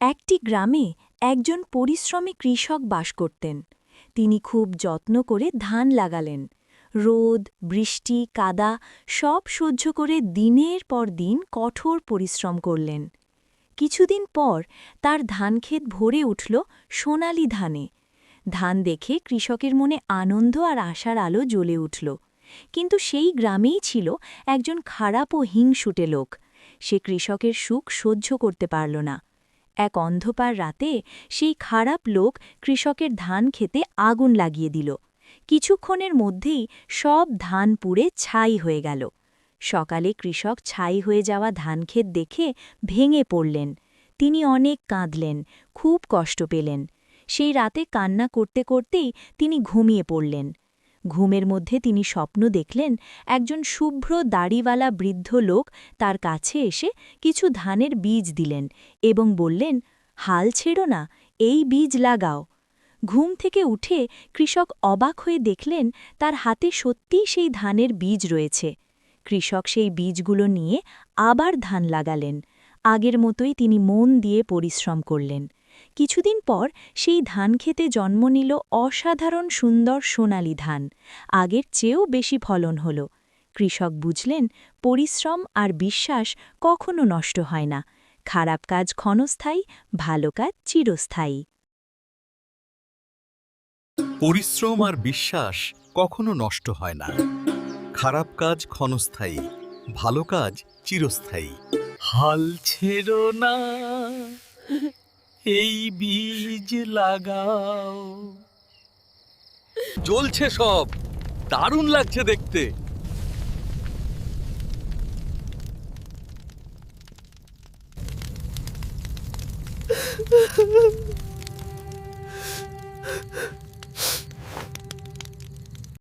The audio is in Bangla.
একটি গ্রামে একজন পরিশ্রমী কৃষক বাস করতেন। তিনি খুব যত্ন করে ধান লাগালেন। রোদ, বৃষ্টি, কাদা সব সহ্য করে দিনের পর দিন কঠোর পরিশ্রম করলেন। কিছুদিন পর তার ধানক্ষেত ভরে উঠল সোনালি ধানে। ধান দেখে কৃষকের মনে আনন্দ আর আশার আলো জ্বলে উঠল। কিন্তু সেই গ্রামেই ছিল একজন খারাপ ও হিংসুটে লোক। সে কৃষকের সুখ সহ্য করতে পারল না। এক অন্ধকার রাতে সেই খারাপ লোক কৃষকের ধান খেতে আগুন লাগিয়ে দিল। কিছুক্ষণের মধ্যেই সব ধান পুড়ে ছাই হয়ে গেল। সকালে কৃষক ছাই হয়ে যাওয়া ধানক্ষেত দেখে ভেঙে পড়লেন। তিনি অনেক কাঁদলেন, খুব কষ্ট পেলেন। সেই রাতে কান্না করতে করতেই তিনি ঘুমিয়ে পড়লেন। ঘুমের মধ্যে তিনি স্বপ্ন দেখলেন একজন শুভ্র দাড়িওয়ালা বৃদ্ধ লোক তার কাছে এসে কিছু ধানের বীজ দিলেন এবং বললেন, হাল ছেড়ো না, এই বীজ লাগাও। ঘুম থেকে উঠে কৃষক অবাক হয়ে দেখলেন তার হাতে সত্যিই সেই ধানের বীজ রয়েছে। কৃষক সেই বীজগুলো নিয়ে আবার ধান লাগালেন। আগের মতোই তিনি মন দিয়ে পরিশ্রম করলেন। কিছুদিন পর সেই ধান খেতে জন্ম নিল অসাধারণ সুন্দর সোনালি ধান। আগের চেয়েও বেশি ফলন হল। কৃষক বুঝলেন, পরিশ্রম আর বিশ্বাস কখনো নষ্ট হয় না। খারাপ কাজ ক্ষণস্থায়ী, ভালো কাজ চিরস্থায়ী। পরিশ্রম আর বিশ্বাস কখনো নষ্ট হয় না। খারাপ কাজ ক্ষণস্থায়ী, ভালো কাজ চিরস্থায়ী। হাল ছেড়ো না, এই বীজ লাগাও। জ্বলছে সব, দারুণ লাগছে দেখতে।